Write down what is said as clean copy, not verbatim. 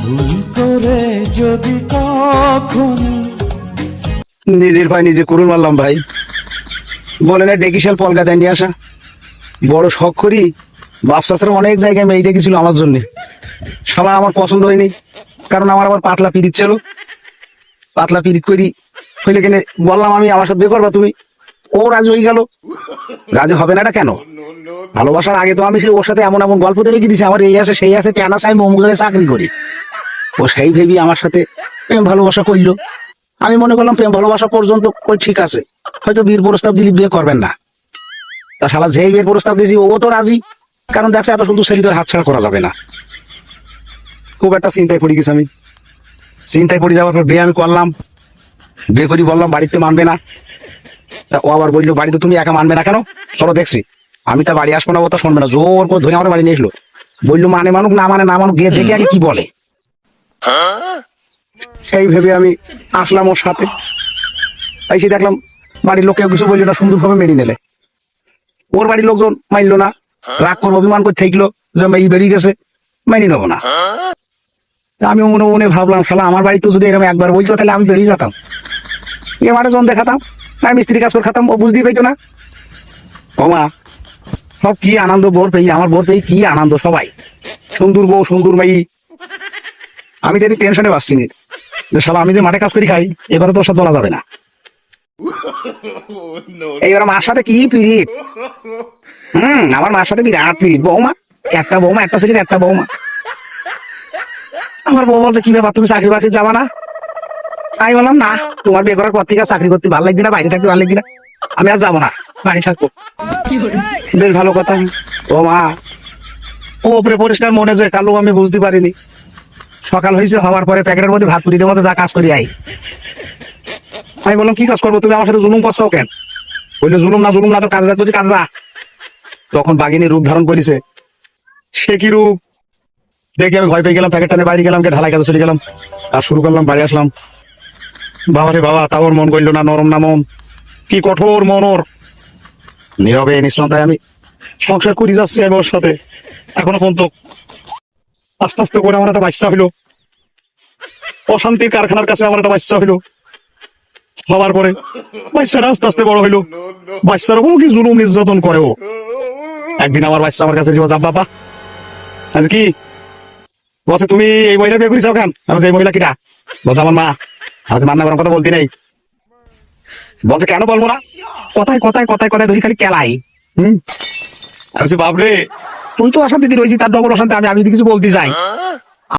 ভুল করে যদি কখনো নিজের ভাই নিজে কুরুল মারলাম ভাই। বলে না ডেকিশাল পলকাতায় নিয়ে আসা বড় শখ করি। বাপসাসরা অনেক জায়গায় মেয়ে ডেকেছিল আমার জন্য, শালা আমার পছন্দ হয়নি, কারণ আমার আবার পাতলা পিরিত ছিল। পাতলা পিরিত করি হইলে কেন বললাম আমি আমার সাথে বিয়ে করবা তুমি, ও রাজি হয়ে গেল। রাজি হবে না এটা কেন? ভালোবাসার আগে তো আমি ওর সাথে এমন এমন গল্প দিয়ে রেখে দিছি, আমার এই আছে সেই আছে তেনা চাই অমুক জায়গায় চাকরি করি। ও সেই ভেবি আমার সাথে প্রেম ভালোবাসা করলো। আমি মনে করলাম প্রেম ভালোবাসা পর্যন্ত ওই ঠিক আছে, হয়তো বিয়ের প্রস্তাব দিলে বিয়ে করবেন না। তা শালা যেই বিয়ের প্রস্তাব দিয়েছি ও তো রাজি, কারণ দেখছে এত সুন্দর ছেলে তোর হাত ছাড়া করা যাবে না। খুব একটা চিন্তায় পড়ে গেছি আমি। চিন্তায় পড়ে যাওয়ার পর বিয়ে আমি করলাম। বিয়ে করি বললাম বাড়িতে মানবে না। তা ও আবার বললো বাড়িতে তুমি একা মানবে না কেন, চলো দেখছি। আমি তা বাড়ি আসবো না, ও তা শুনবে না, জোর করে ধরে আমাদের বাড়ি নিয়ে এসলো। বললো মানে মানুক না মানে না মানুক, গিয়ে দেখে আগে কি বলে। সেই ভেবে আমি আসলাম ওর সাথে। এসে দেখলাম বাড়ির লোক কেউ কিছু বললো না, সুন্দরভাবে মেনে নিলে। ওর বাড়ির লোকজন মানলো না, রাগ করে অভিমান করে থাকলো যে এই বেরিয়ে গেছে, মেনে নেবো না। আমি মনে মনে ভাবলাম শালা আমার বাড়িতে যদি এরকম একবার বলতো তাহলে আমি বেরিয়ে যেতাম, এবারে জন দেখাতাম, আমি মিস্ত্রি কাজ করে খাতাম, ও বুঝতেই পাইতো না। ও মা, সব কি আনন্দ বোর পেয়ে, আমার বোর পেয়ে কি আনন্দ, সবাই সুন্দর বউ সুন্দর মেয়ে। আমি তো টেনশনে বাঁচছি নি যে শালা আমি যে মাঠে কাজ করি খাই, এ কথা তোর সাথে বলা যাবে না। এইবার মার সাথে কি পিরিত, আমার মার সাথে বিরাট পিরিত। বৌমা একটা বৌমা, একটা ছেলের একটা বৌমা। আমার বউ বলছে কি ব্যাপার তুমি চাকরি বাকরি যাবা না? আমি বললাম না, তোমার বিয়ে করার পর থেকে চাকরি করতে ভালো লাগবে না, বাইরে থাকতে ভালো লাগবে না, আমি আর যাবো না, বাড়ি থাকবো। বেশ ভালো কথা। ও মা, ও ওপরে পরিষ্কার মনে যে কালো আমি বুঝতে পারিনি। সকাল হয়েছে, হওয়ার পরে প্যাকেটের মধ্যে ভাত পুরি দেওয়ার মতো যা কাজ করি আই। আমি বললাম কি কাজ করবো তুমি, আমার সাথে জুলুম করছো কেন? বললো জুলুম না তো কাজে যা করছি, কাজে যা। তখন বাঘিনী রূপ ধারণ করেছে। সে কি রূপ দেখে আমি ভয় পেয়ে গেলাম, প্যাকেট টানে বাইরে গেলাম, ঢালাই কাজে চলে গেলাম, আর শুরু করলাম, বাড়ি আসলাম। বাবা রে বাবা, তাও ওর মন করলো না, নরম না মন, কি কঠোর মন ওর। নীরবে নিঃসন্তায় আমি সংসার করে যাচ্ছি আমি ওর সাথে এখনো পর্যন্ত। আস্তে আস্তে করে আমার একটা বাচ্চা হইলো, অশান্তির কারখানার কাছে আমার একটা বাচ্চা হইলো। হওয়ার পরে বাচ্চাটা আস্তে আস্তে বড় হইলো, বাচ্চার উপর কি জুলুম নির্যাতন করে ও। একদিন আমার বাচ্চা আমার কাছে যাব বাবা, আজ কি বলছে তুমি এই মহিলা বিয়ে করেছো কেন? আমি এই মহিলা কিটা? বলছে আমার মা। আজ মান্না করার কথা বলতে নেই। বলছে কেন বলবো না, কথায় কথায় কথায় কথায় ধরি খালি কেলাই। আমি বাপরে তুই তো অশান্তি রয়েছি, তার ডবল অশান্তি আমি যদি কিছু বলতে যাই